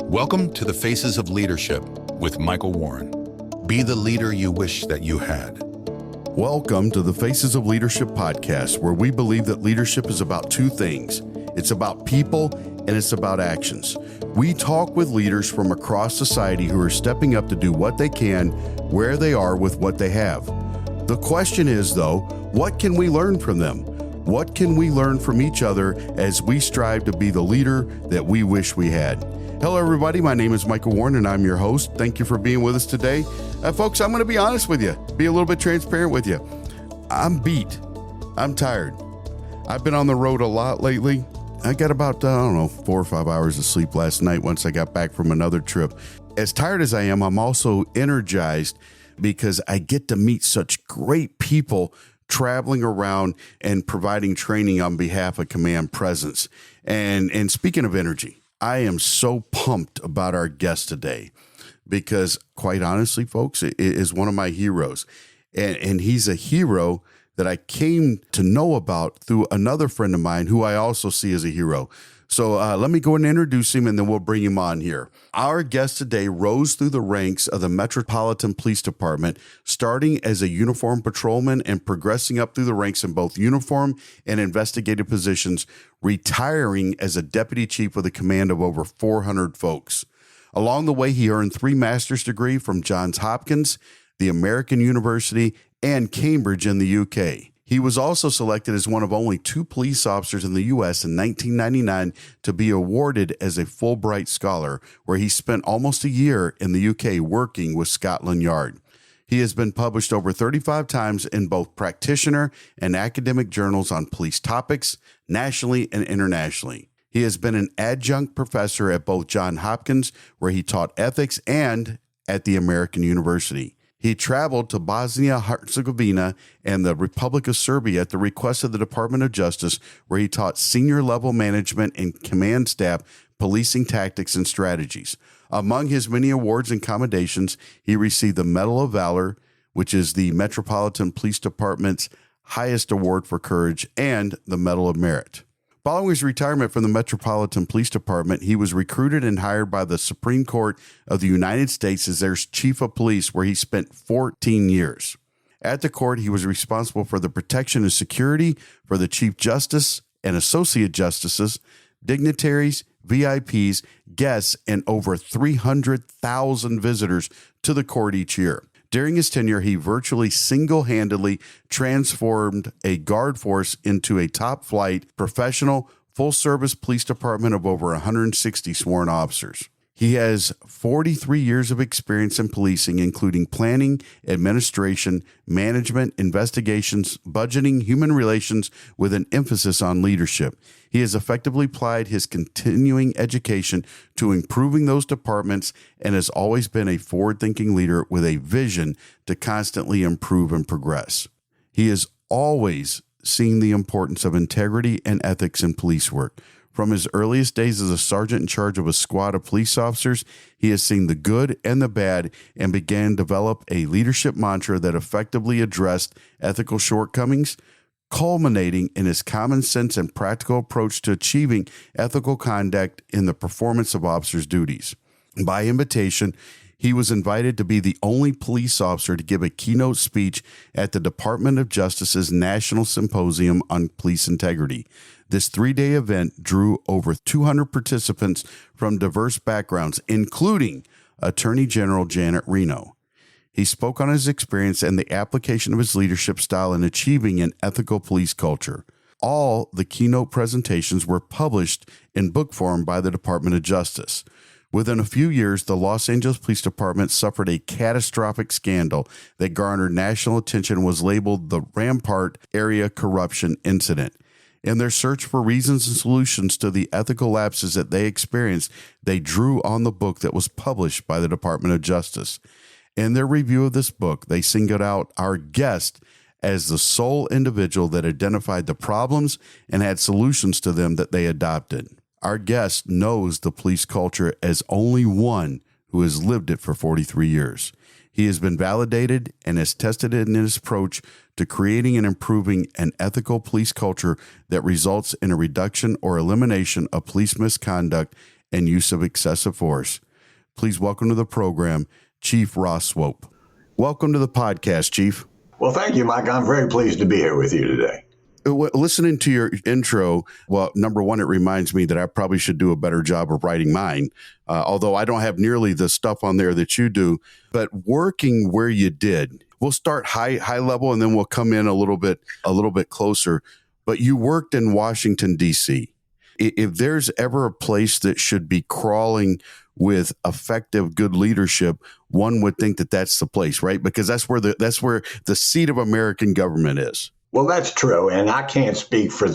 Welcome to the Faces of Leadership with Michael Warren. Be the leader you wish that you had. Welcome to the Faces of Leadership podcast, where we believe that leadership is about two things. It's about people and it's about actions. We talk with leaders from across society who are stepping up to do what they can, where they are with what they have. The question is, though, what can we learn from them? What can we learn from each other as we strive to be the leader that we wish we had? Hello, everybody. My name is Michael Warren, and I'm your host. Thank you for being with us today. Folks, I'm going to be honest with you, be a little bit transparent with you. I'm beat. I'm tired. I've been on the road a lot lately. I got about, 4 or 5 hours of sleep last night once I got back from another trip. As tired as I am, I'm also energized because I get to meet such great people traveling around and providing training on behalf of Command Presence. And speaking of energy, I am so pumped about our guest today because, quite honestly, folks, it is one of my heroes. And he's a hero that I came to know about through another friend of mine who I also see as a hero. So let me go and introduce him, and then we'll bring him on here. Our guest today rose through the ranks of the Metropolitan Police Department, starting as a uniformed patrolman and progressing up through the ranks in both uniform and investigative positions, retiring as a deputy chief with a command of over 400 folks. Along the way, he earned 3 master's degrees from Johns Hopkins, the American University, and Cambridge in the UK. He was also selected as one of only 2 police officers in the U.S. in 1999 to be awarded as a Fulbright Scholar, where he spent almost a year in the UK working with Scotland Yard. He has been published over 35 times in both practitioner and academic journals on police topics, nationally and internationally. He has been an adjunct professor at both Johns Hopkins, where he taught ethics, and at the American University. He traveled to Bosnia-Herzegovina and the Republic of Serbia at the request of the Department of Justice, where he taught senior-level management and command staff policing tactics and strategies. Among his many awards and commendations, he received the Medal of Valor, which is the Metropolitan Police Department's highest award for courage, and the Medal of Merit. Following his retirement from the Metropolitan Police Department, he was recruited and hired by the Supreme Court of the United States as their chief of police, where he spent 14 years. At the court, he was responsible for the protection and security for the Chief Justice and Associate Justices, dignitaries, VIPs, guests, and over 300,000 visitors to the court each year. During his tenure, he virtually single-handedly transformed a guard force into a top-flight, professional, full-service police department of over 160 sworn officers. He has 43 years of experience in policing, including planning, administration, management, investigations, budgeting, human relations, with an emphasis on leadership. He has effectively applied his continuing education to improving those departments and has always been a forward-thinking leader with a vision to constantly improve and progress. He has always seen the importance of integrity and ethics in police work. From his earliest days as a sergeant in charge of a squad of police officers, he has seen the good and the bad and began to develop a leadership mantra that effectively addressed ethical shortcomings, culminating in his common sense and practical approach to achieving ethical conduct in the performance of officers' duties. By invitation, he was invited to be the only police officer to give a keynote speech at the Department of Justice's National Symposium on Police Integrity. This 3-day event drew over 200 participants from diverse backgrounds, including Attorney General Janet Reno. He spoke on his experience and the application of his leadership style in achieving an ethical police culture. All the keynote presentations were published in book form by the Department of Justice. Within a few years, the Los Angeles Police Department suffered a catastrophic scandal that garnered national attention and was labeled the Rampart Area Corruption Incident. In their search for reasons and solutions to the ethical lapses that they experienced, they drew on the book that was published by the Department of Justice. In their review of this book, they singled out our guest as the sole individual that identified the problems and had solutions to them that they adopted. Our guest knows the police culture as only one who has lived it for 43 years. He has been validated and has tested it in his approach to creating and improving an ethical police culture that results in a reduction or elimination of police misconduct and use of excessive force. Please welcome to the program, Chief Ross Swope. Welcome to the podcast, Chief. Well, thank you, Mike. I'm very pleased to be here with you today. Listening to your intro, well, number one, it reminds me that I probably should do a better job of writing mine, although I don't have nearly the stuff on there that you do. But working where you did, we'll start high level, and then we'll come in a little bit closer. But you worked in Washington, D.C. If there's ever a place that should be crawling with effective, good leadership, one would think that that's the place, right? Because that's where the seat of American government is. Well, that's true. And I can't speak for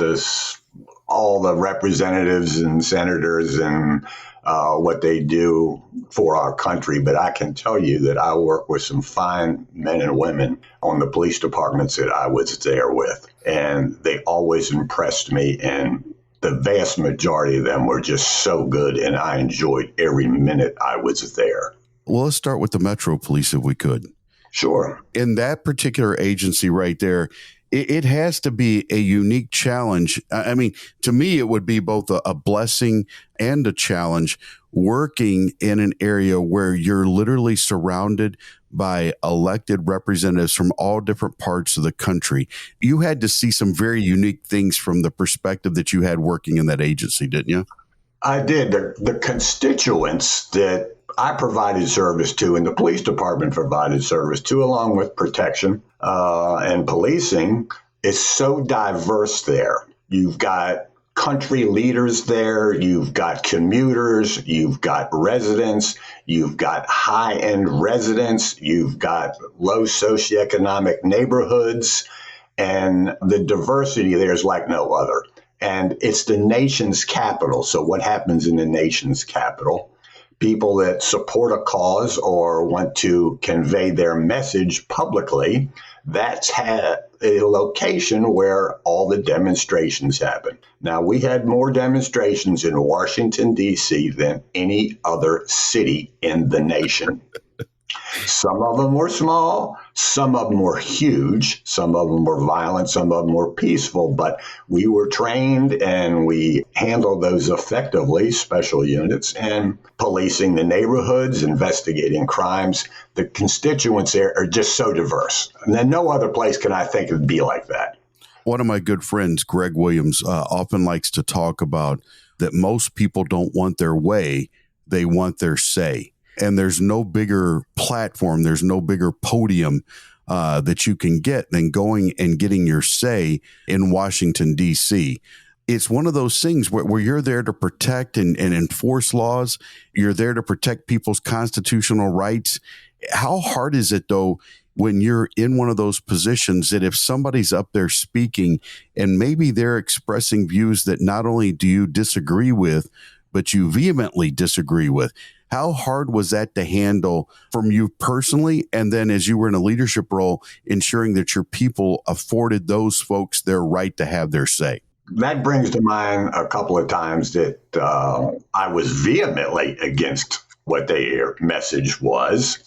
all the representatives and senators and what they do for our country. But I can tell you that I work with some fine men and women on the police departments that I was there with. And they always impressed me. And the vast majority of them were just so good. And I enjoyed every minute I was there. Well, let's start with the Metro Police if we could. Sure. In that particular agency right there, it has to be a unique challenge. I mean, to me, it would be both a blessing and a challenge working in an area where you're literally surrounded by elected representatives from all different parts of the country. You had to see some very unique things from the perspective that you had working in that agency, didn't you? I did. The constituents that I provided service to and the police department provided service to, along with protection and policing, is so diverse there. You've got country leaders there, you've got commuters, you've got residents, you've got high-end residents, you've got low socioeconomic neighborhoods, and the diversity there is like no other. And it's the nation's capital. So what happens in the nation's capital? People that support a cause or want to convey their message publicly, that's a location where all the demonstrations happen. Now, we had more demonstrations in Washington, D.C. than any other city in the nation. Some of them were small, some of them were huge, some of them were violent, some of them were peaceful, but we were trained and we handled those effectively, special units, and policing the neighborhoods, investigating crimes. The constituents there are just so diverse. And then no other place can I think it'd be like that. One of my good friends, Greg Williams, often likes to talk about that most people don't want their way, they want their say. And there's no bigger platform, there's no bigger podium that you can get than going and getting your say in Washington, D.C. It's one of those things where you're there to protect and enforce laws. You're there to protect people's constitutional rights. How hard is it, though, when you're in one of those positions that if somebody's up there speaking and maybe they're expressing views that not only do you disagree with, but you vehemently disagree with? How hard was that to handle from you personally? And then as you were in a leadership role, ensuring that your people afforded those folks their right to have their say? That brings to mind a couple of times that I was vehemently against what their message was.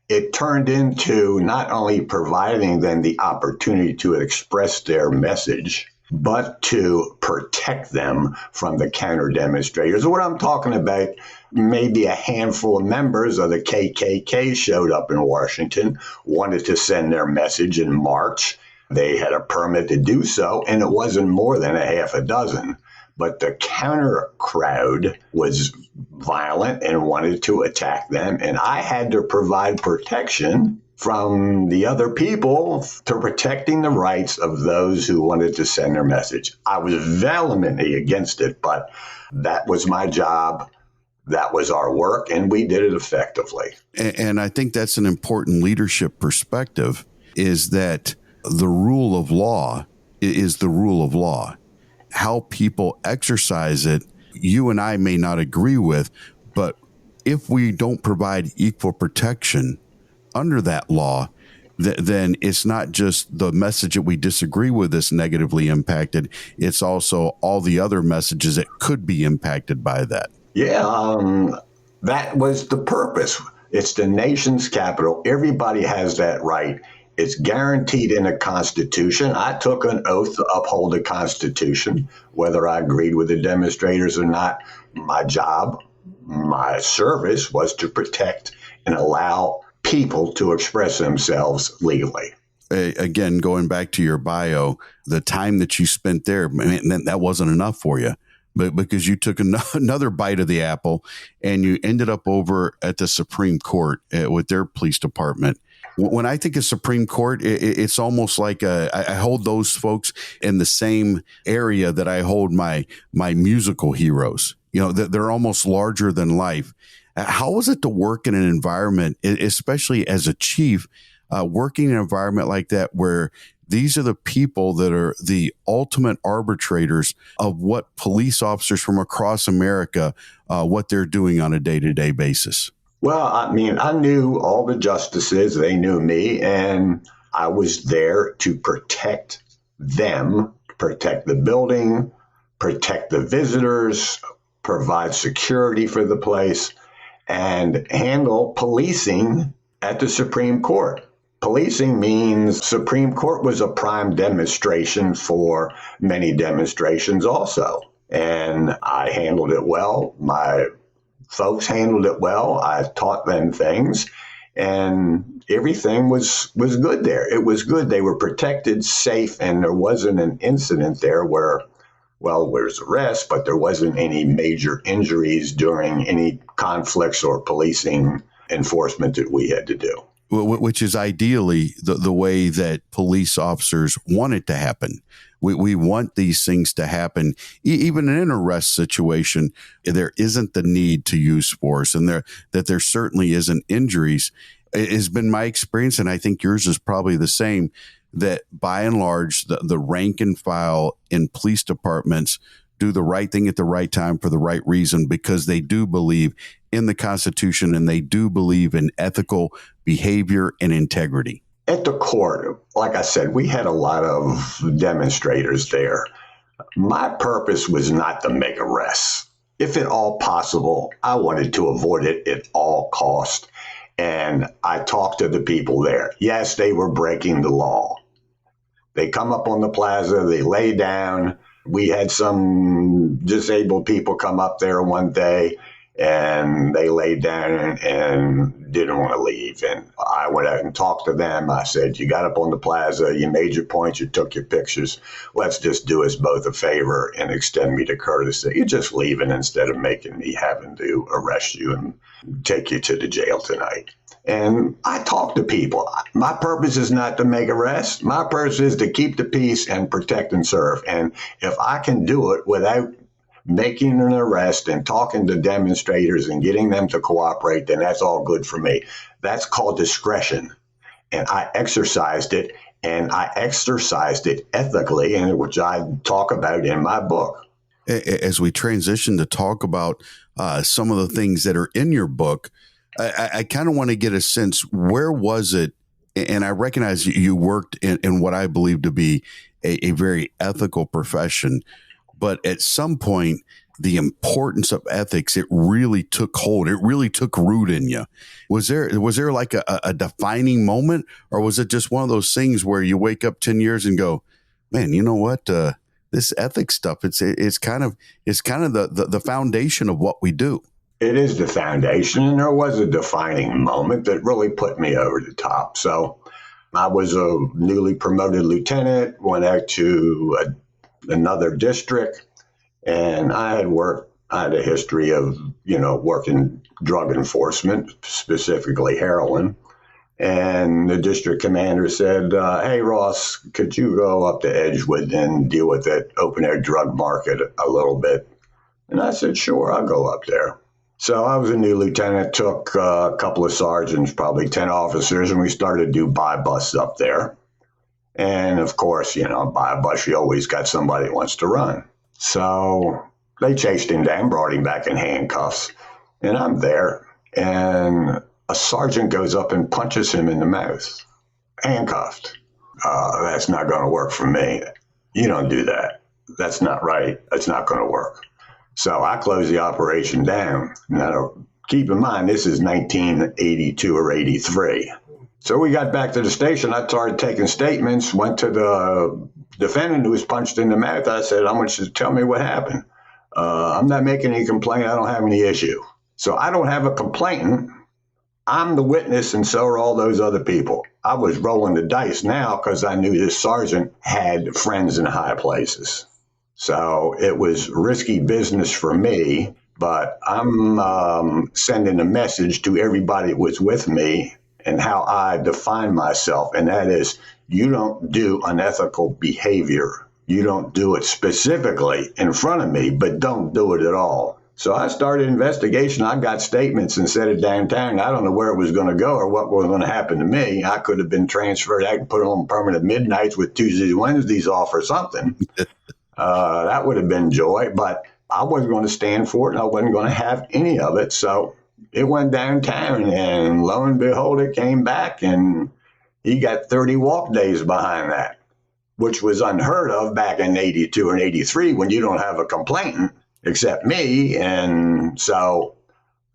It turned into not only providing them the opportunity to express their message, but to protect them from the counter demonstrators. What I'm talking about, maybe a handful of members of the KKK showed up in Washington, wanted to send their message in March. They had a permit to do so, and it wasn't more than a half a dozen. But the counter crowd was violent and wanted to attack them, and I had to provide protection from the other people to protecting the rights of those who wanted to send their message. I was vehemently against it, but that was my job. That was our work, and we did it effectively. And I think that's an important leadership perspective, is that the rule of law is the rule of law. How people exercise it, you and I may not agree with, but if we don't provide equal protection under that law, then it's not just the message that we disagree with that's negatively impacted. It's also all the other messages that could be impacted by that. Yeah, that was the purpose. It's the nation's capital. Everybody has that right. It's guaranteed in the Constitution. I took an oath to uphold the Constitution, whether I agreed with the demonstrators or not. My job, my service was to protect and allow people to express themselves legally. Again, going back to your bio, the time that you spent there, man, that wasn't enough for you. But because you took another bite of the apple and you ended up over at the Supreme Court with their police department. When I think of Supreme Court, it's almost like I hold those folks in the same area that I hold my musical heroes. You know, they're almost larger than life. How was it to work in an environment, especially as a chief, working in an environment like that where these are the people that are the ultimate arbitrators of what police officers from across America, what they're doing on a day-to-day basis? Well, I mean, I knew all the justices. They knew me, and I was there to protect them, protect the building, protect the visitors, provide security for the place, and handle policing at the Supreme Court. Policing means Supreme Court was a prime demonstration for many demonstrations also. And I handled it well. My folks handled it well. I taught them things, and everything was good there. It was good. They were protected, safe, and there wasn't an incident there where, well, there's arrest, but there wasn't any major injuries during any conflicts or policing enforcement that we had to do. Which is ideally the way that police officers want it to happen. We want these things to happen. Even in an arrest situation, there isn't the need to use force, and there certainly isn't injuries. It has been my experience, and I think yours is probably the same, that by and large, the rank and file in police departments do the right thing at the right time for the right reason, because they do believe in the Constitution and they do believe in ethical behavior and integrity. At the court, like I said, we had a lot of demonstrators there. My purpose was not to make arrests. If at all possible, I wanted to avoid it at all cost. And I talked to the people there. Yes, they were breaking the law. They come up on the plaza, they lay down. We had some disabled people come up there one day, and they laid down and didn't want to leave. And I went out and talked to them. I said, you got up on the plaza, you made your points, you took your pictures. Let's just do us both a favor and extend me the courtesy. You're just leaving instead of making me having to arrest you and take you to the jail tonight. And I talk to people. My purpose is not to make arrests. My purpose is to keep the peace and protect and serve. And if I can do it without making an arrest and talking to demonstrators and getting them to cooperate, then that's all good for me. That's called discretion. And I exercised it, and I exercised it ethically, and which I talk about in my book. As we transition to talk about some of the things that are in your book, I kind of want to get a sense, where was it? And I recognize you worked in what I believe to be a very ethical profession. But at some point, the importance of ethics, it really took hold. It really took root in you. Was there like a defining moment, or was it just one of those things where you wake up 10 years and go, man, you know what? This ethics stuff, it's kind of the foundation of what we do. It is the foundation, and there was a defining moment that really put me over the top. So I was a newly promoted lieutenant, went out to another district, and I had a history of, working drug enforcement, specifically heroin. And the district commander said, hey, Ross, could you go up to Edgewood and deal with that open air drug market a little bit? And I said, sure, I'll go up there. So I was a new lieutenant, took a couple of sergeants, probably 10 officers, and we started to do buy busts up there. And of course, buy a bus, you always got somebody that wants to run. So they chased him down, brought him back in handcuffs. And I'm there, and a sergeant goes up and punches him in the mouth, handcuffed. That's not going to work for me. You don't do that. That's not right. That's not going to work. So I closed the operation down. Now, keep in mind, this is 1982 or 83. So we got back to the station. I started taking statements, went to the defendant who was punched in the mouth. I said, "I want you to tell me what happened. I'm not making any complaint. I don't have any issue. So I don't have a complainant. I'm the witness, and so are all those other people." I was rolling the dice now because I knew this sergeant had friends in high places. So it was risky business for me, but I'm sending a message to everybody that was with me and how I define myself, and that is, you don't do unethical behavior. You don't do it specifically in front of me, but don't do it at all. So I started an investigation. I got statements and set it downtown. I don't know where it was going to go or what was going to happen to me. I could have been transferred. I could put on permanent midnights with Tuesdays, Wednesdays off or something. That would have been joy, but I wasn't going to stand for it, and I wasn't going to have any of it. So it went downtown, and lo and behold, it came back, and he got 30 walk days behind that, which was unheard of back in 82 and 83 when you don't have a complainant except me. And so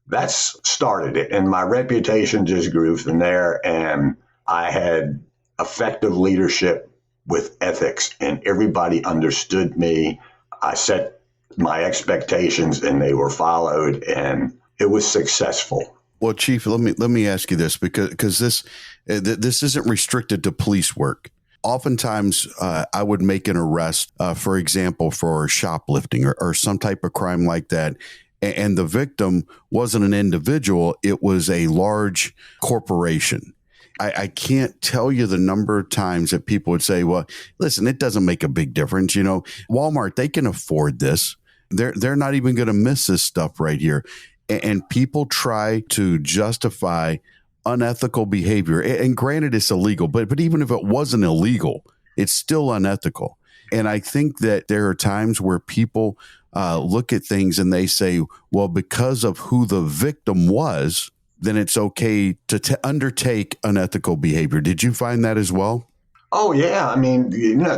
that's started it. And my reputation just grew from there. And I had effective leadership with ethics, and everybody understood me. I set my expectations and they were followed, and it was successful. Well, Chief, let me ask you this, because this isn't restricted to police work. Oftentimes, I would make an arrest, for example, for shoplifting or some type of crime like that. And the victim wasn't an individual. It was a large corporation. I can't tell you the number of times that people would say, well, listen, it doesn't make a big difference. You know, Walmart, they can afford this. They're not even going to miss this stuff right here. And people try to justify unethical behavior. And granted, it's illegal, but even if it wasn't illegal, it's still unethical. And I think that there are times where people look at things and they say, well, because of who the victim was, then it's okay to undertake unethical behavior. Did you find that as well? Oh, yeah. I mean,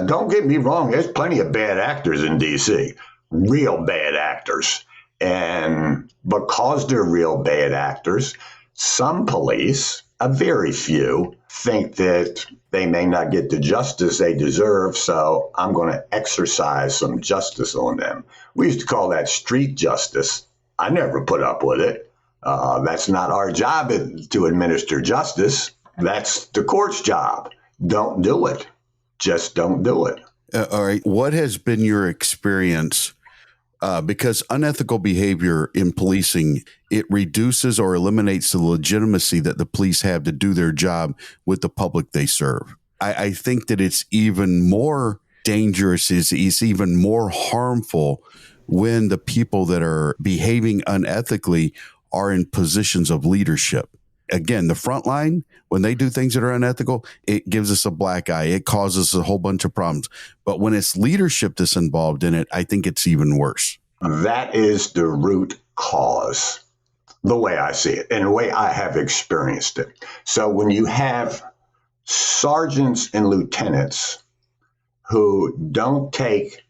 don't get me wrong. There's plenty of bad actors in D.C., real bad actors. And because they're real bad actors, some police, a very few, think that they may not get the justice they deserve, so I'm going to exercise some justice on them. We used to call that street justice. I never put up with it. That's not our job to administer justice. That's the court's job. Don't do it. Just don't do it. All right. What has been your experience? Because unethical behavior in policing, it reduces or eliminates the legitimacy that the police have to do their job with the public they serve. I think that it's even more dangerous, it's even more harmful when the people that are behaving unethically are in positions of leadership. Again, the front line, when they do things that are unethical, it gives us a black eye. It causes a whole bunch of problems. But when it's leadership that's involved in it, I think it's even worse. That is the root cause, the way I see it, and the way I have experienced it. So when you have sergeants and lieutenants who don't take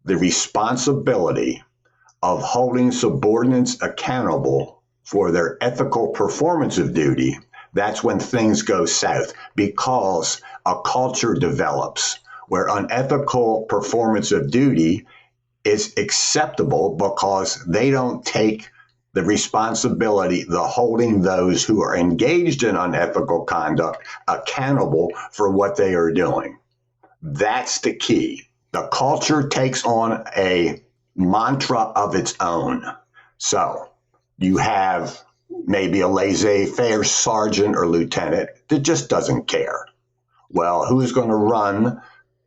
the responsibility of holding subordinates accountable for their ethical performance of duty, that's when things go south, because a culture develops where unethical performance of duty is acceptable because they don't take the responsibility, the holding those who are engaged in unethical conduct accountable for what they are doing. That's the key. The culture takes on a mantra of its own. So you have maybe a laissez-faire sergeant or lieutenant that just doesn't care. Well, who's going to run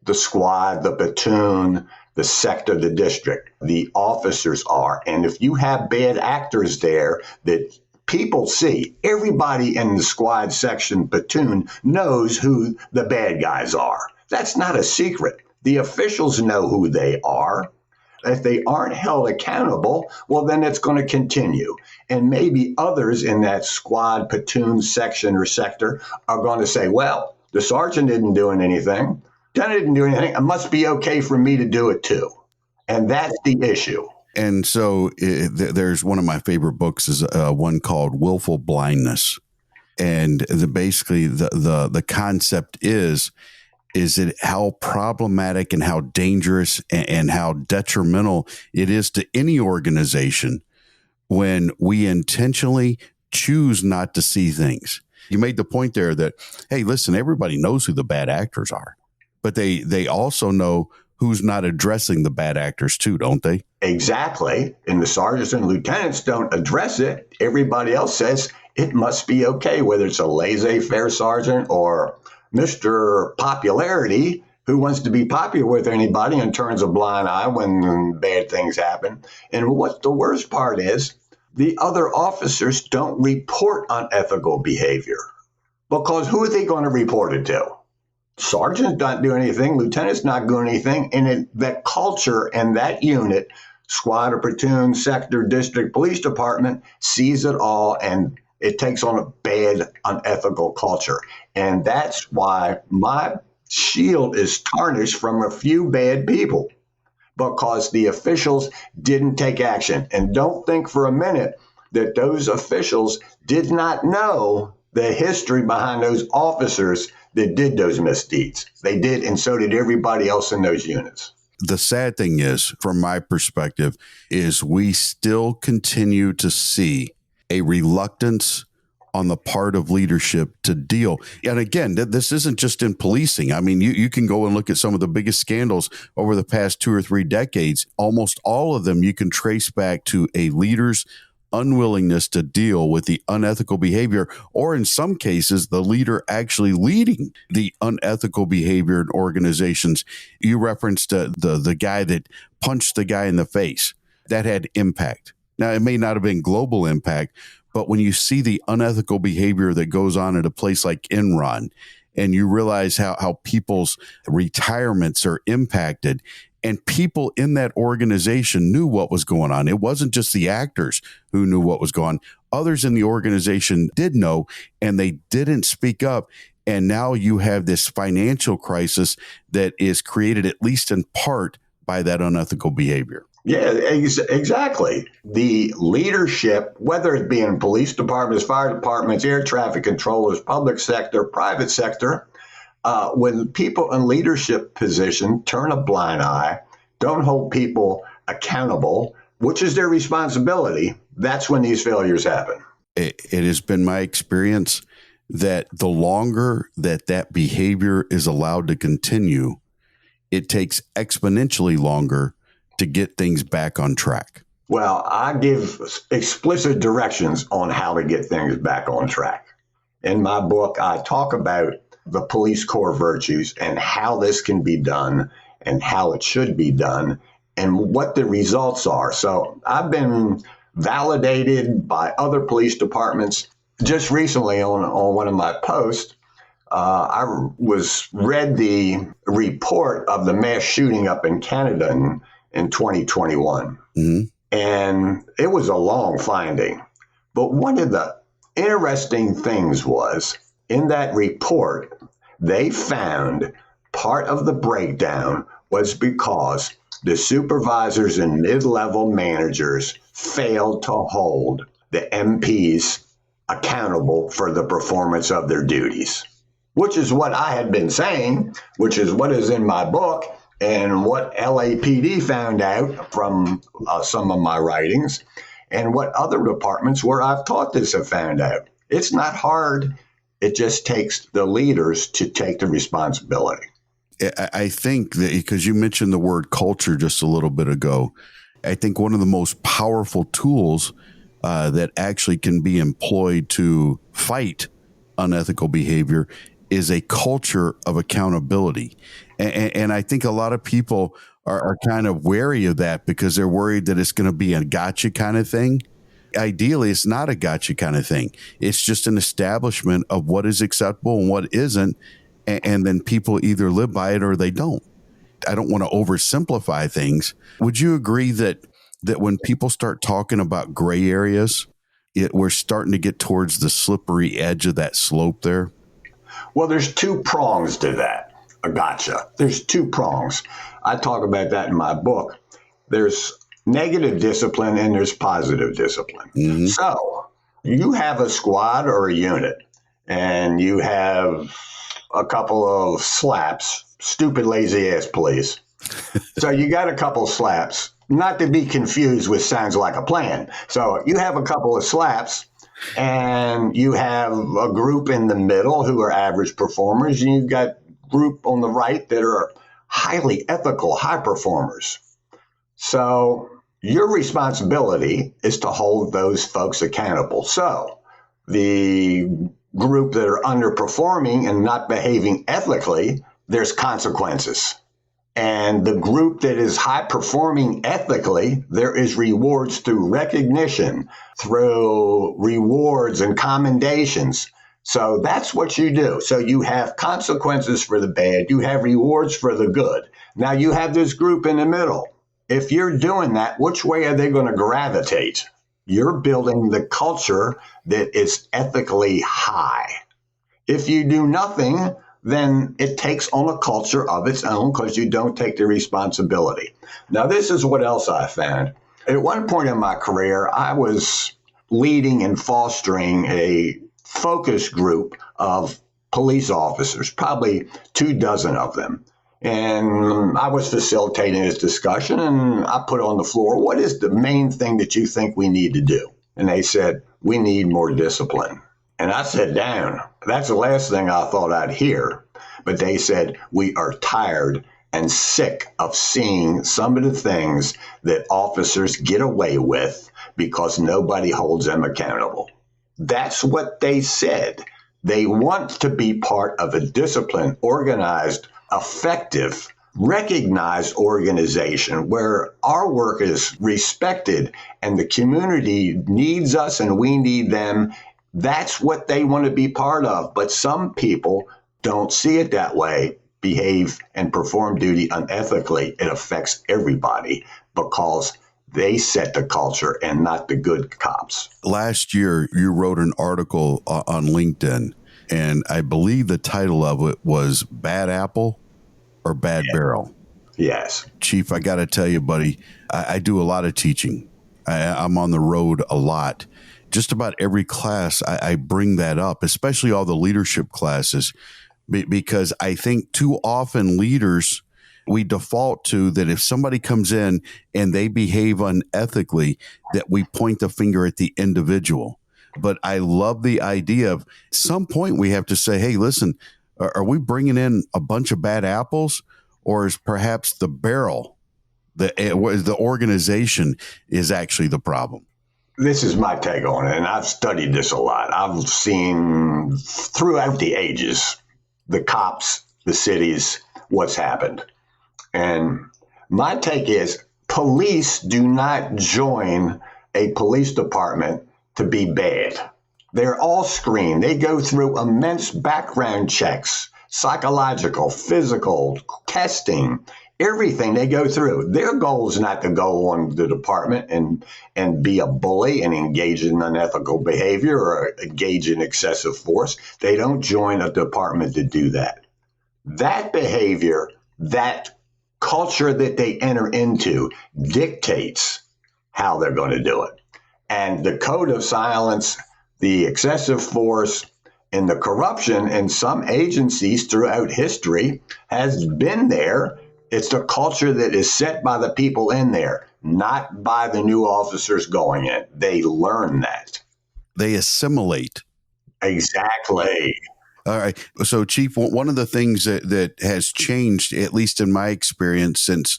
the squad, the platoon, the sector, the district? The officers are. And if you have bad actors there that people see, everybody in the squad, section, platoon knows who the bad guys are. That's not a secret. The officials know who they are. If they aren't held accountable, well, then it's going to continue. And maybe others in that squad, platoon, section, or sector are going to say, well, the sergeant isn't doing anything. Lieutenant didn't do anything. It must be okay for me to do it too. And that's the issue. And so there's one of my favorite books is one called Willful Blindness. And basically the concept is it how problematic and how dangerous and how detrimental it is to any organization when we intentionally choose not to see things. You made the point there that, hey, listen, everybody knows who the bad actors are, but they also know who's not addressing the bad actors too, don't they? Exactly. And the sergeants and lieutenants don't address it. Everybody else says it must be okay, whether it's a laissez-faire sergeant or Mr. Popularity who wants to be popular with anybody and turns a blind eye when bad things happen. And what the worst part is, the other officers don't report unethical behavior, because who are they going to report it to? Sergeants don't do anything, lieutenants not doing anything, and that culture and that unit, squad or platoon, sector, district, police department, sees it all, and it takes on a bad, unethical culture. And that's why my shield is tarnished from a few bad people, because the officials didn't take action. And don't think for a minute that those officials did not know the history behind those officers that did those misdeeds. They did, and so did everybody else in those units. The sad thing is, from my perspective, is we still continue to see a reluctance on the part of leadership to deal. And again, this isn't just in policing. I mean, you can go and look at some of the biggest scandals over the past 2 or 3 decades. Almost all of them you can trace back to a leader's unwillingness to deal with the unethical behavior, or in some cases, the leader actually leading the unethical behavior in organizations. You referenced the guy that punched the guy in the face. That had impact. Now, it may not have been global impact, but when you see the unethical behavior that goes on at a place like Enron, and you realize how people's retirements are impacted, and people in that organization knew what was going on. It wasn't just the actors who knew what was going on. Others in the organization did know, and they didn't speak up. And now you have this financial crisis that is created, at least in part, by that unethical behavior. Yeah, exactly. The leadership, whether it be in police departments, fire departments, air traffic controllers, public sector, private sector, when people in leadership position turn a blind eye, don't hold people accountable, which is their responsibility, that's when these failures happen. It has been my experience that the longer that behavior is allowed to continue, it takes exponentially longer to get things back on track. Well, I give explicit directions on how to get things back on track. In my book, I talk about the police core virtues and how this can be done and how it should be done and what the results are. So I've been validated by other police departments. Just recently on one of my posts, I read the report of the mass shooting up in Canada in 2021. Mm-hmm. And it was a long finding. But one of the interesting things was, in that report, they found part of the breakdown was because the supervisors and mid-level managers failed to hold the MPs accountable for the performance of their duties, which is what I had been saying, which is what is in my book, and what LAPD found out from some of my writings, and what other departments where I've taught this have found out. It's not hard. It just takes the leaders to take the responsibility. I think that, because you mentioned the word culture just a little bit ago, I think one of the most powerful tools that actually can be employed to fight unethical behavior is a culture of accountability. And I think a lot of people are kind of wary of that because they're worried that it's going to be a gotcha kind of thing. Ideally, it's not a gotcha kind of thing. It's just an establishment of what is acceptable and what isn't. And then people either live by it or they don't. I don't want to oversimplify things. Would you agree that when people start talking about gray areas, we're starting to get towards the slippery edge of that slope there? Well, there's 2 prongs to that. A gotcha. There's 2 prongs. I talk about that in my book. There's negative discipline and there's positive discipline. Mm-hmm. So you have a squad or a unit and you have a couple of slaps, stupid, lazy ass police. So you got a couple slaps, not to be confused with sounds like a plan. So you have a couple of slaps, and you have a group in the middle who are average performers, and you've got group on the right that are highly ethical, high performers. So your responsibility is to hold those folks accountable. So the group that are underperforming and not behaving ethically, there's consequences. And the group that is high performing ethically, there is rewards through recognition, through rewards and commendations. So that's what you do. So you have consequences for the bad, you have rewards for the good. Now you have this group in the middle. If you're doing that, which way are they going to gravitate? You're building the culture that is ethically high. If you do nothing, then it takes on a culture of its own because you don't take the responsibility. Now, this is what else I found. At one point in my career, I was leading and fostering a focus group of police officers, probably 24 of them. And I was facilitating this discussion, and I put on the floor, what is the main thing that you think we need to do? And they said, we need more discipline. And I sat down. That's the last thing I thought I'd hear. But they said, we are tired and sick of seeing some of the things that officers get away with because nobody holds them accountable. That's what they said. They want to be part of a disciplined, organized, effective, recognized organization where our work is respected and the community needs us and we need them. That's what they want to be part of. But some people don't see it that way, behave and perform duty unethically. It affects everybody because they set the culture and not the good cops. Last year, you wrote an article on LinkedIn, and I believe the title of it was Bad Apple or Bad Barrel. Yes. Chief, I got to tell you, buddy, I do a lot of teaching. I'm on the road a lot. Just about every class, I bring that up, especially all the leadership classes, because I think too often leaders, we default to that if somebody comes in and they behave unethically, that we point the finger at the individual. But I love the idea of at some point we have to say, hey, listen, are we bringing in a bunch of bad apples, or is perhaps the barrel, the organization is actually the problem? This is my take on it, and I've studied this a lot. I've seen throughout the ages, the cops, the cities, what's happened. And my take is police do not join a police department to be bad. They're all screened. They go through immense background checks, psychological, physical, testing, everything they go through. Their goal is not to go on the department and be a bully and engage in unethical behavior or engage in excessive force. They don't join a department to do that. That behavior, that culture that they enter into dictates how they're going to do it. And the code of silence, the excessive force, and the corruption in some agencies throughout history has been there. It's the culture that is set by the people in there, not by the new officers going in. They learn that. They assimilate. Exactly. All right. So, Chief, one of the things that has changed, at least in my experience, since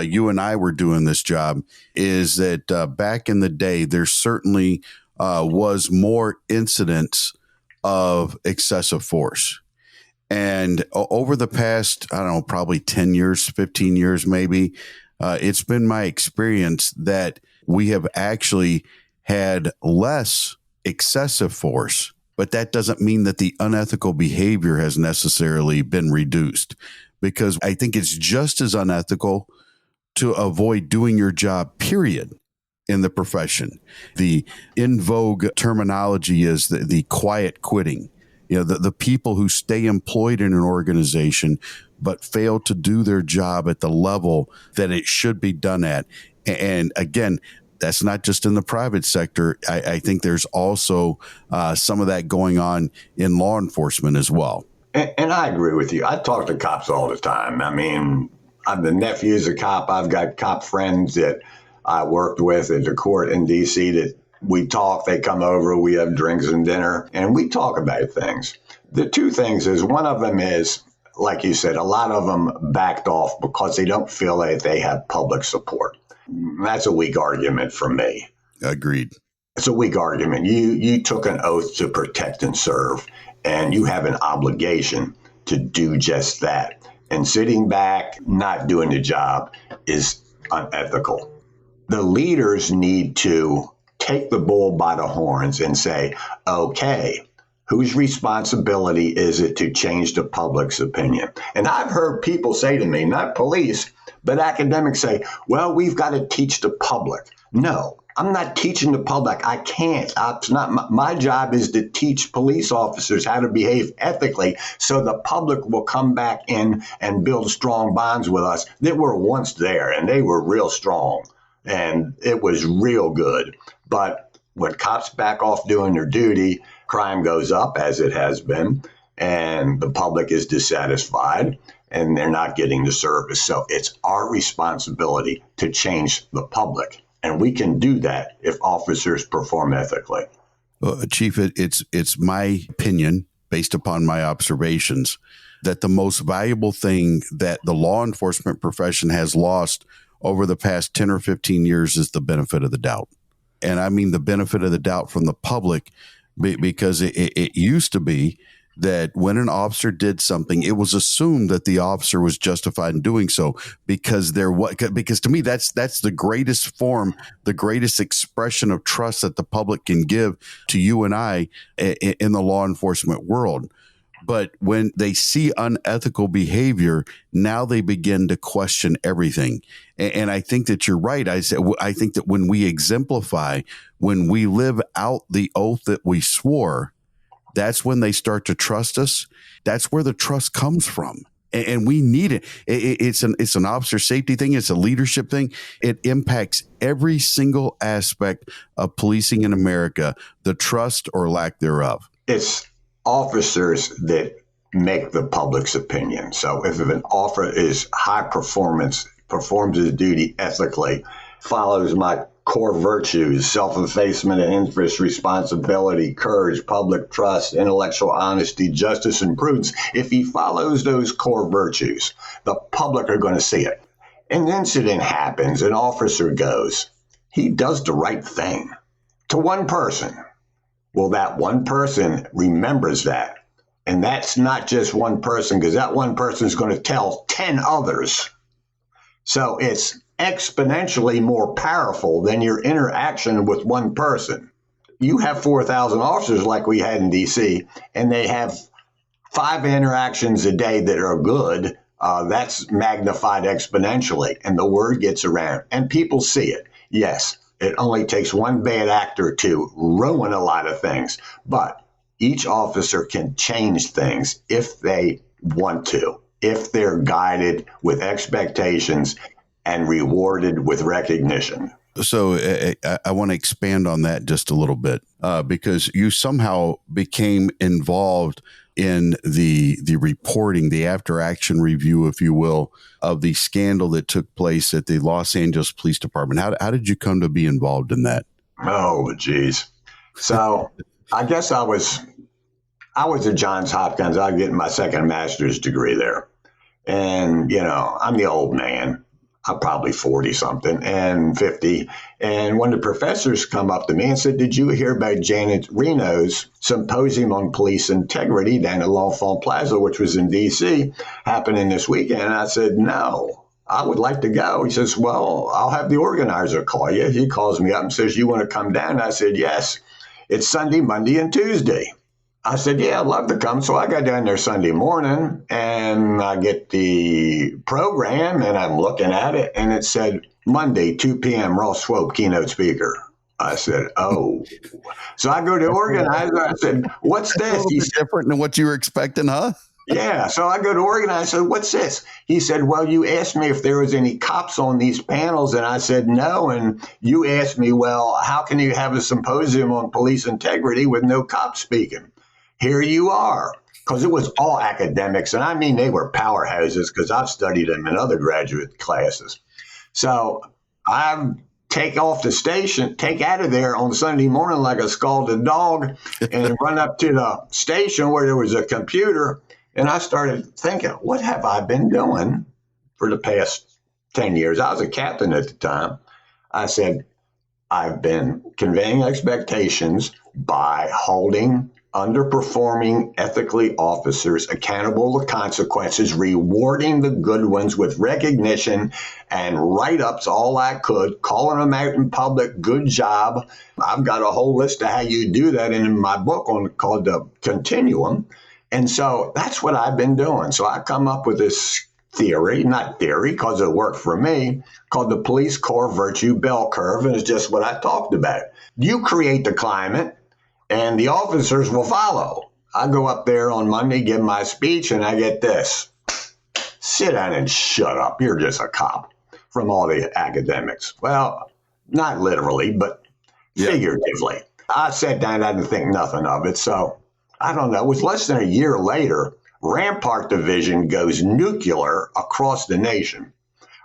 you and I were doing this job, is that back in the day, there certainly was more incidents of excessive force. And over the past, I don't know, probably 10 years, 15 years, maybe, it's been my experience that we have actually had less excessive force, but that doesn't mean that the unethical behavior has necessarily been reduced, because I think it's just as unethical to avoid doing your job, period, in the profession. The in vogue terminology is the quiet quitting. You know, the people who stay employed in an organization but fail to do their job at the level that it should be done at. And again, that's not just in the private sector. I think there's also some of that going on in law enforcement as well. And I agree with you. I talk to cops all the time. I mean, I'm the nephew's a cop. I've got cop friends that I worked with at the court in D.C. that we talk. They come over, we have drinks and dinner, and we talk about things. The two things is, one of them is, like you said, a lot of them backed off because they don't feel that they have public support. That's a weak argument from me. Agreed. It's a weak argument. You took an oath to protect and serve, and you have an obligation to do just that. And sitting back, not doing the job is unethical. The leaders need to take the bull by the horns and say, okay, whose responsibility is it to change the public's opinion? And I've heard people say to me, not police, but academics say, well, we've got to teach the public. No, I'm not teaching the public. I can't. It's not my job is to teach police officers how to behave ethically so the public will come back in and build strong bonds with us that were once there, and they were real strong, and it was real good. But when cops back off doing their duty, crime goes up, as it has been, and the public is dissatisfied and they're not getting the service. So it's our responsibility to change the public. And we can do that if officers perform ethically. Chief, it's my opinion, based upon my observations, that the most valuable thing that the law enforcement profession has lost over the past 10 or 15 years is the benefit of the doubt. And I mean the benefit of the doubt from the public, because it used to be that when an officer did something, it was assumed that the officer was justified in doing so because to me, that's the greatest form, the greatest expression of trust that the public can give to you and I in the law enforcement world. But when they see unethical behavior, now they begin to question everything. And I think that you're right. I think that when we exemplify, when we live out the oath that we swore, that's when they start to trust us. That's where the trust comes from. And we need it. It's an officer safety thing. It's a leadership thing. It impacts every single aspect of policing in America, the trust or lack thereof. It's officers that make the public's opinion. So if an officer is high performance, performs his duty ethically, follows my core virtues, self-effacement and interest, responsibility, courage, public trust, intellectual honesty, justice, and prudence, if he follows those core virtues, the public are going to see it. An incident happens, an officer goes, he does the right thing to one person. Well, that one person remembers that. And that's not just one person, because that one person is going to tell 10 others. So it's exponentially more powerful than your interaction with one person. You have 4,000 officers like we had in D.C., and they have 5 interactions a day that are good. That's magnified exponentially, and the word gets around, and people see it. Yes, it only takes one bad actor to ruin a lot of things, but each officer can change things if they want to, if they're guided with expectations and rewarded with recognition. So I want to expand on that just a little bit because you somehow became involved in the reporting, the after action review, if you will, of the scandal that took place at the Los Angeles Police Department. How did you come to be involved in that? Oh, geez. So I guess I was at Johns Hopkins. I was getting my second master's degree there. And, I'm the old man. I'm probably 40 something and 50. And one of the professors come up to me and said, did you hear about Janet Reno's symposium on police integrity down at L'Enfant Plaza, which was in D.C., happening this weekend? And I said, no, I would like to go. He says, well, I'll have the organizer call you. He calls me up and says, you want to come down? And I said, yes. It's Sunday, Monday, and Tuesday. I said, yeah, I'd love to come. So I got down there Sunday morning and I get the program and I'm looking at it and it said Monday, 2 p.m., Ross Swope, keynote speaker. I said, oh. So I go to the organizer. I said, what's this? He's different than what you were expecting, huh? Yeah. So I go to organize. I said, what's this? He said, well, you asked me if there was any cops on these panels. And I said, no. And you asked me, well, how can you have a symposium on police integrity with no cops speaking? Here you are. Because it was all academics. And I mean, they were powerhouses because I've studied them in other graduate classes. So I take off the station, take out of there on Sunday morning like a scalded dog and run up to the station where there was a computer. And I started thinking, what have I been doing for the past 10 years? I was a captain at the time. I said, I've been conveying expectations by holding underperforming ethically officers accountable to consequences, rewarding the good ones with recognition and write-ups all I could, calling them out in public, good job. I've got a whole list of how you do that in my book called The Continuum. And so that's what I've been doing. So I come up with this theory, not theory because it worked for me, called the Police Corps Virtue Bell Curve. And it's just what I talked about. You create the climate and the officers will follow. I go up there on Monday, give my speech, and I get this. Sit down and shut up. You're just a cop from all the academics. Well, not literally, but figuratively. I sat down, I didn't think nothing of it. So I don't know. It was less than a year later, Rampart Division goes nuclear across the nation.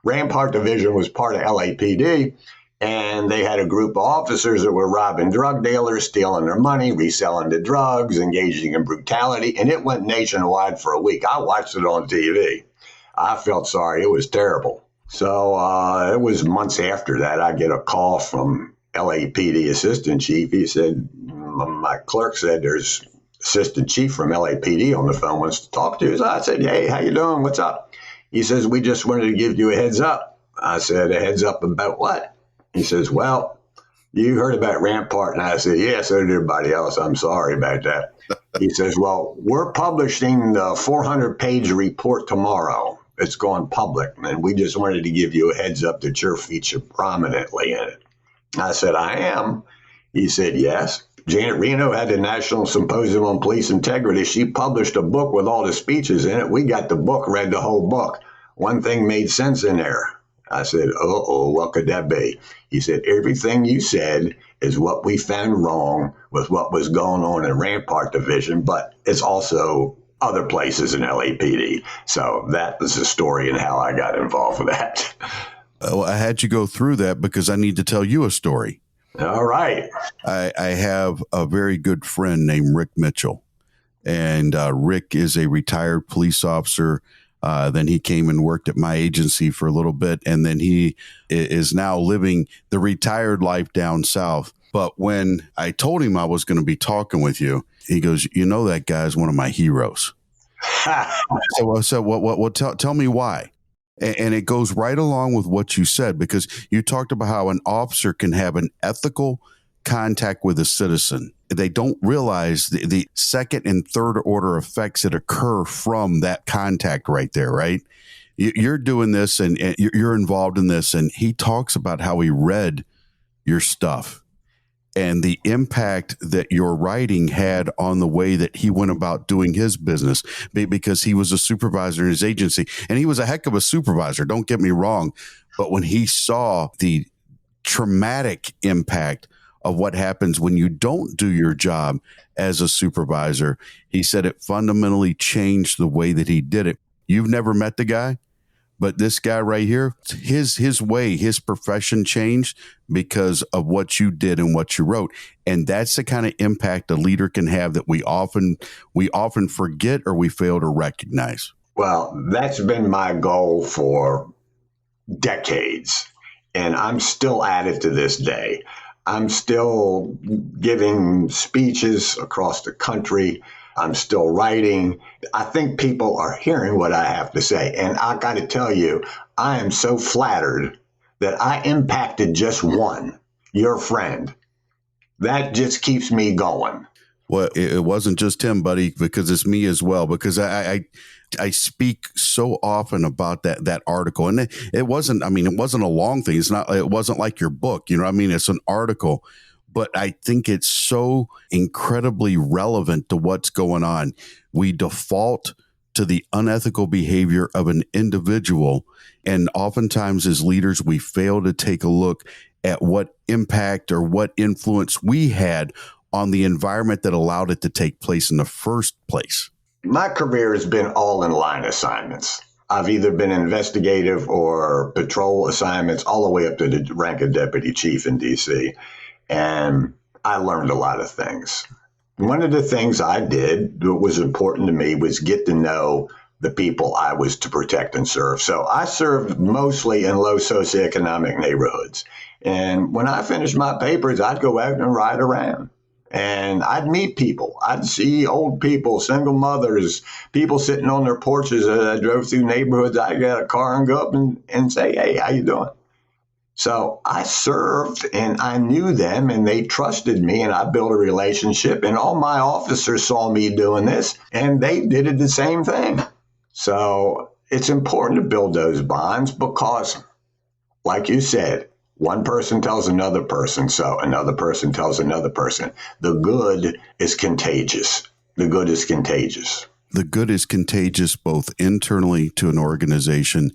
Rampart Division was part of LAPD. And they had a group of officers that were robbing drug dealers, stealing their money, reselling the drugs, engaging in brutality. And it went nationwide for a week. I watched it on TV. I felt sorry. It was terrible. So it was months after that, I get a call from LAPD assistant chief. He said, my clerk said, there's assistant chief from LAPD on the phone, wants to talk to you. So I said, hey, how you doing? What's up? He says, we just wanted to give you a heads up. I said, a heads up about what? He says, well, you heard about Rampart. And I said, yeah, so did everybody else. I'm sorry about that. He says, well, we're publishing the 400-page report tomorrow. It's going public. And we just wanted to give you a heads up that you're featured prominently in it. I said, I am. He said, yes. Janet Reno had the National Symposium on Police Integrity. She published a book with all the speeches in it. We got the book, read the whole book. One thing made sense in there. I said, what could that be? He said, everything you said is what we found wrong with what was going on in Rampart Division, but it's also other places in LAPD. So that was the story and how I got involved with that. Well, I had you go through that because I need to tell you a story. All right. I have a very good friend named Rick Mitchell, and Rick is a retired police officer. Then he came and worked at my agency for a little bit, and then he is now living the retired life down south. But when I told him I was going to be talking with you, he goes, you know, that guy's one of my heroes. So I said, tell me why. And it goes right along with what you said, because you talked about how an officer can have an ethical contact with a citizen. They don't realize the second and third order effects that occur from that contact right there, right? You're doing this and you're involved in this. And he talks about how he read your stuff and the impact that your writing had on the way that he went about doing his business, because he was a supervisor in his agency, and he was a heck of a supervisor. Don't get me wrong. But when he saw the traumatic impact of what happens when you don't do your job as a supervisor, he said it fundamentally changed the way that he did it. You've never met the guy, but this guy right here, his way, his profession changed because of what you did and what you wrote. And that's the kind of impact a leader can have that we often forget or we fail to recognize. Well, that's been my goal for decades, and I'm still at it to this day. I'm still giving speeches across the country. I'm still writing. I think people are hearing what I have to say. And I got to tell you, I am so flattered that I impacted just one, your friend. That just keeps me going. Well, it wasn't just him, buddy, because it's me as well, because I speak so often about that article. And it wasn't a long thing. It wasn't like your book, you know what I mean? It's an article, but I think it's so incredibly relevant to what's going on. We default to the unethical behavior of an individual. And oftentimes as leaders, we fail to take a look at what impact or what influence we had on the environment that allowed it to take place in the first place. My career has been all in line assignments. I've either been investigative or patrol assignments all the way up to the rank of deputy chief in D.C. And I learned a lot of things. One of the things I did that was important to me was get to know the people I was to protect and serve. So I served mostly in low socioeconomic neighborhoods. And when I finished my papers, I'd go out and ride around. And I'd meet people. I'd see old people, single mothers, people sitting on their porches as I drove through neighborhoods. I'd get a car and go up and say, hey, how you doing? So I served and I knew them and they trusted me and I built a relationship and all my officers saw me doing this and they did it the same thing. So it's important to build those bonds because, like you said, one person tells another person, so another person tells another person. The good is contagious. The good is contagious. The good is contagious both internally to an organization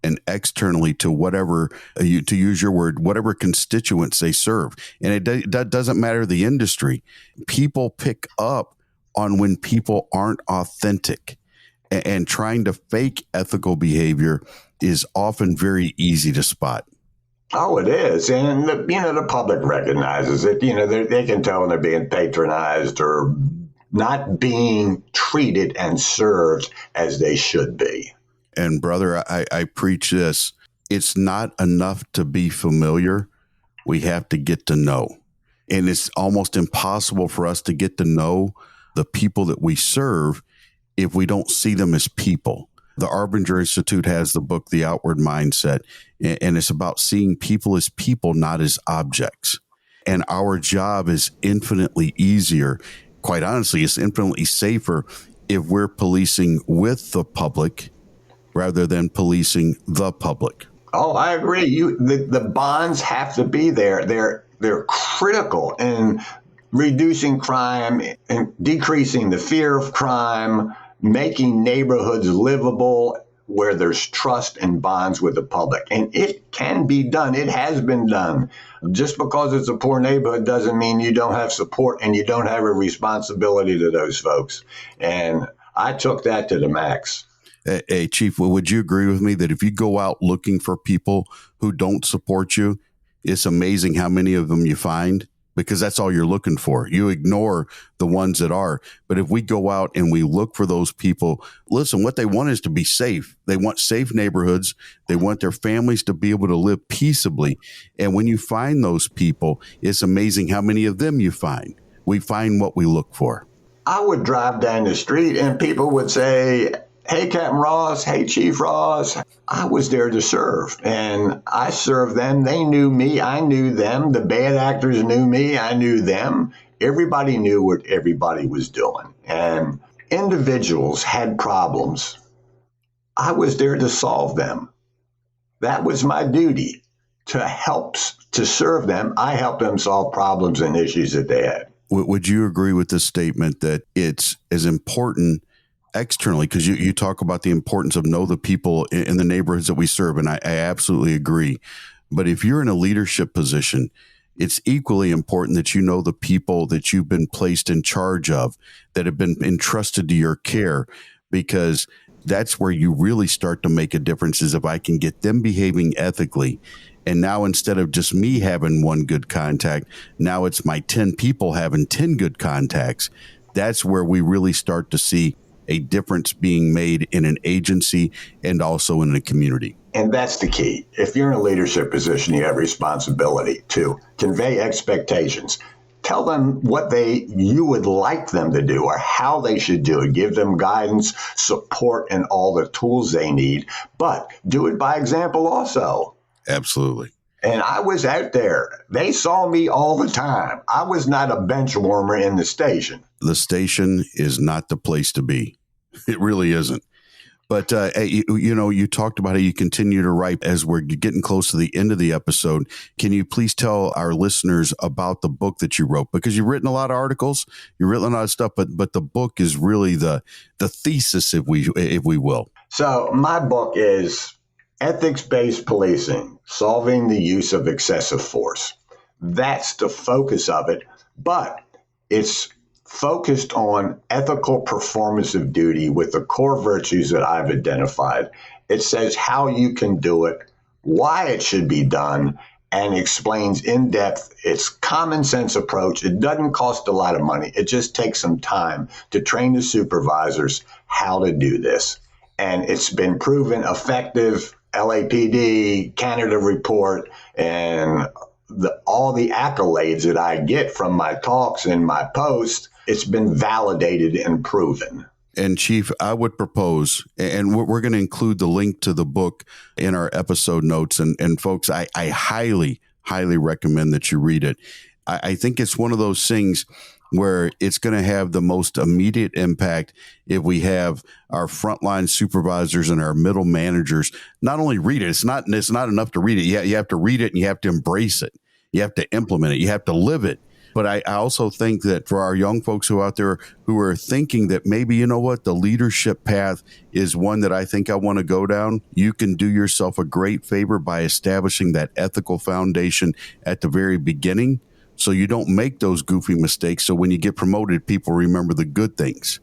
and externally to whatever, to use your word, whatever constituents they serve. And that doesn't matter the industry. People pick up on when people aren't authentic, and trying to fake ethical behavior is often very easy to spot. Oh, it is. And, the public recognizes it. They can tell when they're being patronized or not being treated and served as they should be. And brother, I preach this. It's not enough to be familiar. We have to get to know. And it's almost impossible for us to get to know the people that we serve if we don't see them as people. The Arbinger Institute has the book, The Outward Mindset, and it's about seeing people as people, not as objects. And our job is infinitely easier. Quite honestly, it's infinitely safer if we're policing with the public rather than policing the public. Oh, I agree. The bonds have to be there. They're critical in reducing crime and decreasing the fear of crime, making neighborhoods livable where there's trust and bonds with the public. And it can be done. It has been done. Just because it's a poor neighborhood doesn't mean you don't have support and you don't have a responsibility to those folks. And I took that to the max. Hey, Chief, would you agree with me that if you go out looking for people who don't support you, it's amazing how many of them you find? Because that's all you're looking for. You ignore the ones that are. But if we go out and we look for those people, listen, what they want is to be safe. They want safe neighborhoods. They want their families to be able to live peaceably. And when you find those people, it's amazing how many of them you find. We find what we look for. I would drive down the street and people would say, hey, Captain Ross, hey, Chief Ross. I was there to serve, and I served them. They knew me. I knew them. The bad actors knew me. I knew them. Everybody knew what everybody was doing, and individuals had problems. I was there to solve them. That was my duty, to serve them. I helped them solve problems and issues that they had. Would you agree with this statement that it's as important externally, because you talk about the importance of know the people in the neighborhoods that we serve, and I absolutely agree. But if you're in a leadership position, it's equally important that you know the people that you've been placed in charge of, that have been entrusted to your care, because that's where you really start to make a difference, is if I can get them behaving ethically. And now instead of just me having one good contact, now it's my 10 people having 10 good contacts. That's where we really start to see a difference being made in an agency and also in a community. And that's the key. If you're in a leadership position, you have responsibility to convey expectations. Tell them what you would like them to do or how they should do it. Give them guidance, support, and all the tools they need. But do it by example also. Absolutely. And I was out there. They saw me all the time. I was not a bench warmer in the station. The station is not the place to be. It really isn't. But, you talked about how you continue to write as we're getting close to the end of the episode. Can you please tell our listeners about the book that you wrote? Because you've written a lot of articles, you've written a lot of stuff, but the book is really the thesis, if we will. So my book is Ethics-Based Policing, Solving the Use of Excessive Force. That's the focus of it, but it's focused on ethical performance of duty with the core virtues that I've identified. It says how you can do it, why it should be done, and explains in depth its common sense approach. It doesn't cost a lot of money. It just takes some time to train the supervisors how to do this. And it's been proven effective. LAPD, Canada Report, and all the accolades that I get from my talks and my posts, it's been validated and proven. And Chief, I would propose, and we're going to include the link to the book in our episode notes. And folks, I highly, highly recommend that you read it. I think it's one of those things where it's going to have the most immediate impact if we have our frontline supervisors and our middle managers not only read it. It's not enough to read it. You have to read it and you have to embrace it. You have to implement it. You have to live it. But I also think that for our young folks who are out there who are thinking that maybe, you know what, the leadership path is one that I think I want to go down, you can do yourself a great favor by establishing that ethical foundation at the very beginning so you don't make those goofy mistakes. So when you get promoted, people remember the good things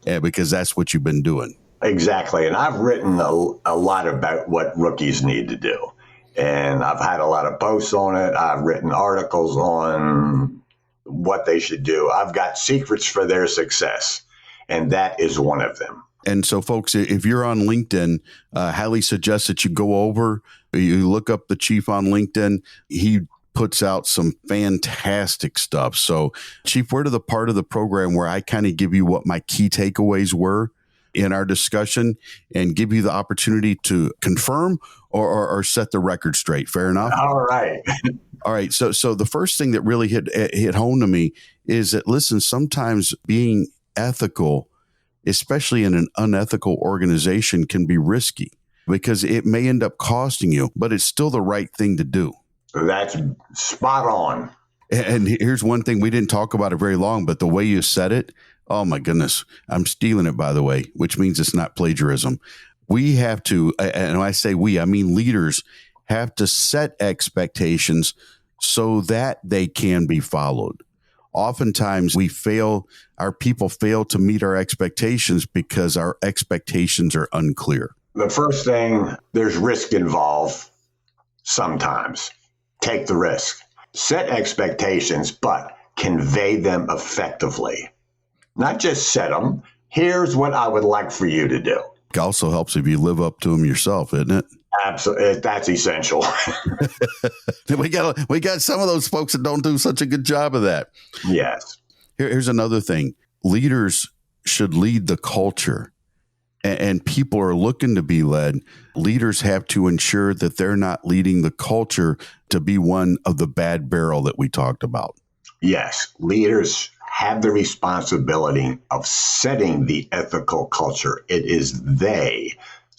because that's what you've been doing. Exactly. And I've written a lot about what rookies need to do. And I've had a lot of posts on it. I've written articles on what they should do. I've got secrets for their success, and that is one of them. And so, folks, if you're on LinkedIn, highly suggest that you go over, you look up the Chief on LinkedIn. He puts out some fantastic stuff. So, Chief, we're to the part of the program where I kind of give you what my key takeaways were in our discussion and give you the opportunity to confirm or set the record straight. Fair enough? All right. All right. So the first thing that really hit home to me is that, listen, sometimes being ethical, especially in an unethical organization, can be risky because it may end up costing you, but it's still the right thing to do. That's spot on. And here's one thing, we didn't talk about it very long, but the way you said it, oh my goodness, I'm stealing it, by the way, which means it's not plagiarism. We have to, and when I say we, I mean leaders have to set expectations so that they can be followed. Oftentimes our people fail to meet our expectations because our expectations are unclear. The first thing, there's risk involved sometimes. Take the risk. Set expectations, but convey them effectively. Not just set them. Here's what I would like for you to do. It also helps if you live up to them yourself, isn't it? Absolutely. That's essential. We got some of those folks that don't do such a good job of that. Yes. Here's another thing. Leaders should lead the culture, and people are looking to be led. Leaders have to ensure that they're not leading the culture to be one of the bad barrel that we talked about. Yes. Leaders have the responsibility of setting the ethical culture. It is they,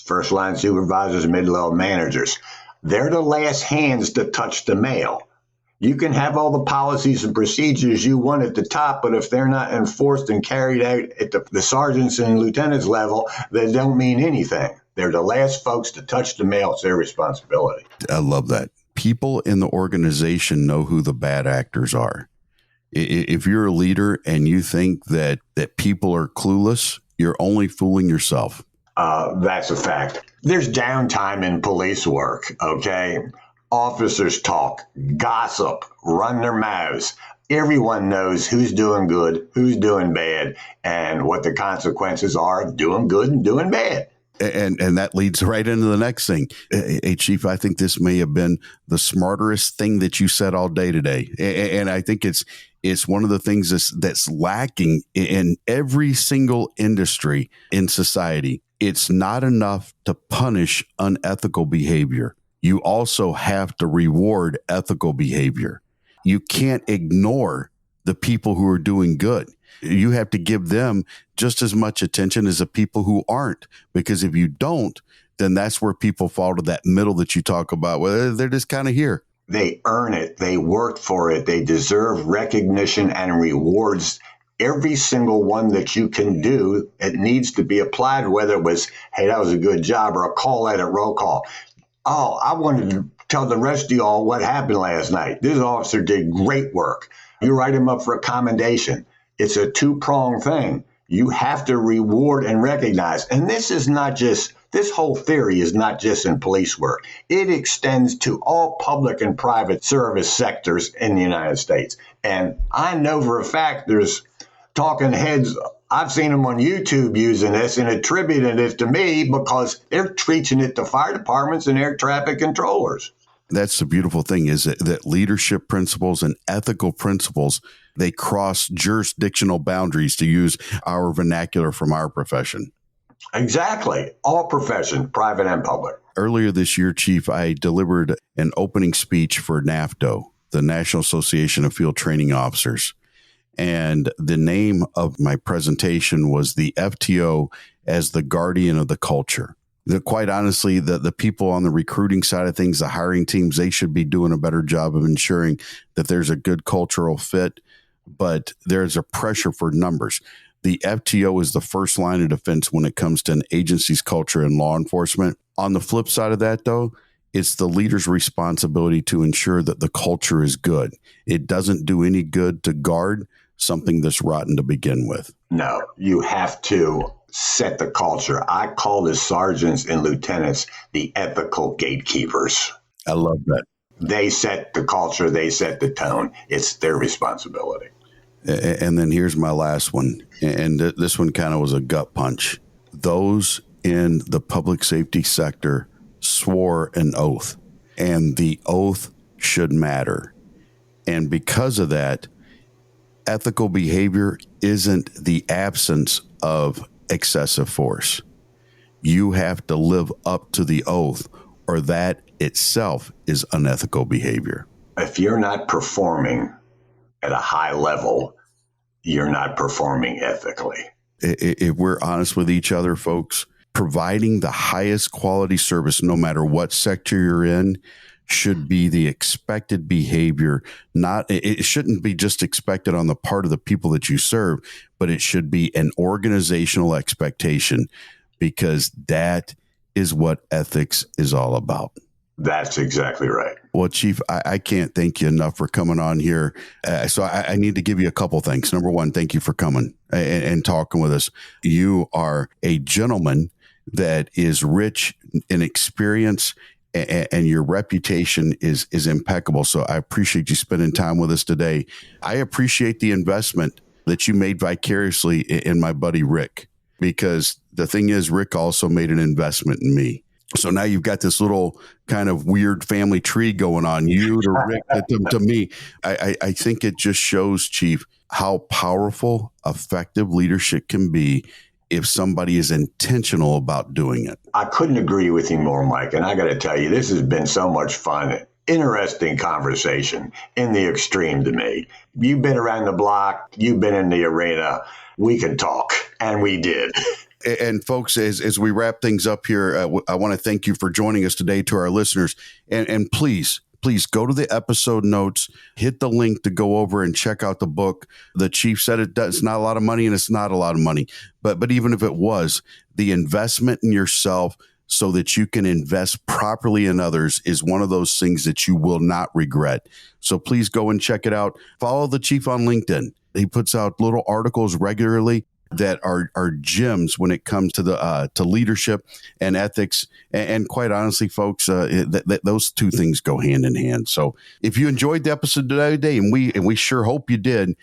first line supervisors, mid-level managers. They're the last hands to touch the mail. You can have all the policies and procedures you want at the top, but if they're not enforced and carried out at the sergeants and lieutenants level, they don't mean anything. They're the last folks to touch the mail. It's their responsibility. I love that. People in the organization know who the bad actors are. If you're a leader and you think that people are clueless, you're only fooling yourself. That's a fact. There's downtime in police work, okay? Officers talk, gossip, run their mouths. Everyone knows who's doing good, who's doing bad, and what the consequences are of doing good and doing bad. And that leads right into the next thing. Hey, Chief, I think this may have been the smartest thing that you said all day today. And I think it's one of the things that's lacking in every single industry in society. It's not enough to punish unethical behavior. You also have to reward ethical behavior. You can't ignore the people who are doing good. You have to give them just as much attention as the people who aren't, because if you don't, then that's where people fall to that middle that you talk about, where they're just kind of here. They earn it. They worked for it. They deserve recognition and rewards. Every single one that you can do, it needs to be applied, whether it was, hey, that was a good job, or a call at a roll call. Oh, I wanted to tell the rest of y'all what happened last night. This officer did great work. You write him up for a commendation. It's a two-pronged thing. You have to reward and recognize. And this whole theory is not just in police work. It extends to all public and private service sectors in the United States. And I know for a fact there's talking heads, I've seen them on YouTube using this and attributing it to me because they're teaching it to fire departments and air traffic controllers. That's the beautiful thing, is that leadership principles and ethical principles, they cross jurisdictional boundaries, to use our vernacular from our profession. Exactly. All profession, private and public. Earlier this year, Chief, I delivered an opening speech for NAFTO, the National Association of Field Training Officers. And the name of my presentation was the FTO as the guardian of the culture. Quite honestly, the people on the recruiting side of things, the hiring teams, they should be doing a better job of ensuring that there's a good cultural fit, but there's a pressure for numbers. The FTO is the first line of defense when it comes to an agency's culture and law enforcement. On the flip side of that, though, it's the leader's responsibility to ensure that the culture is good. It doesn't do any good to guard something that's rotten to begin with. No, you have to set the culture. I call the sergeants and lieutenants the ethical gatekeepers. I love that. They set the culture. They set the tone. It's their responsibility. And then here's my last one. And this one kind of was a gut punch. Those in the public safety sector swore an oath, and the oath should matter. And because of that, ethical behavior isn't the absence of excessive force. You have to live up to the oath, or that itself is unethical behavior. If you're not performing at a high level, you're not performing ethically. If we're honest with each other, folks, providing the highest quality service, no matter what sector you're in, should be the expected behavior. It shouldn't be just expected on the part of the people that you serve, but it should be an organizational expectation, because that is what ethics is all about. That's exactly right. Well, Chief, I can't thank you enough for coming on here. So I need to give you a couple things. Number one, thank you for coming and talking with us. You are a gentleman that is rich in experience, and your reputation is impeccable. So I appreciate you spending time with us today. I appreciate the investment that you made vicariously in my buddy Rick, because the thing is, Rick also made an investment in me. So now you've got this little kind of weird family tree going on, you to Rick to me. I think it just shows, Chief, how powerful, effective leadership can be if somebody is intentional about doing it. I couldn't agree with you more, Mike. And I got to tell you, this has been so much fun. Interesting conversation in the extreme to me. You've been around the block. You've been in the arena. We can talk. And we did. And folks, as we wrap things up here, I want to thank you for joining us today, to our listeners. And please go to the episode notes, hit the link to go over and check out the book. The Chief said it's not a lot of money, and it's not a lot of money. But even if it was, the investment in yourself so that you can invest properly in others is one of those things that you will not regret. So please go and check it out. Follow the Chief on LinkedIn. He puts out little articles regularly that are gems when it comes to to leadership and ethics. And quite honestly, folks, those two things go hand in hand. So if you enjoyed the episode today, and we sure hope you did,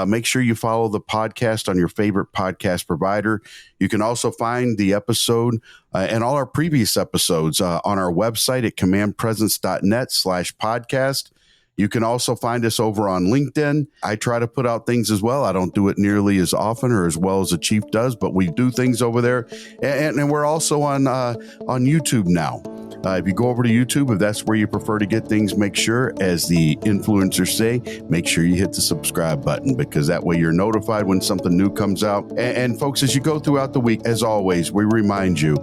make sure you follow the podcast on your favorite podcast provider. You can also find the episode and all our previous episodes on our website at commandpresence.net/podcast. You can also find us over on LinkedIn. I try to put out things as well. I don't do it nearly as often or as well as the Chief does, but we do things over there. And we're also on YouTube now. If you go over to YouTube, if that's where you prefer to get things, make sure, as the influencers say, make sure you hit the subscribe button, because that way you're notified when something new comes out. And folks, as you go throughout the week, as always, we remind you,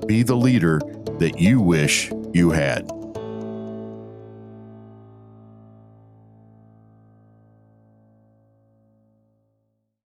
be the leader that you wish you had.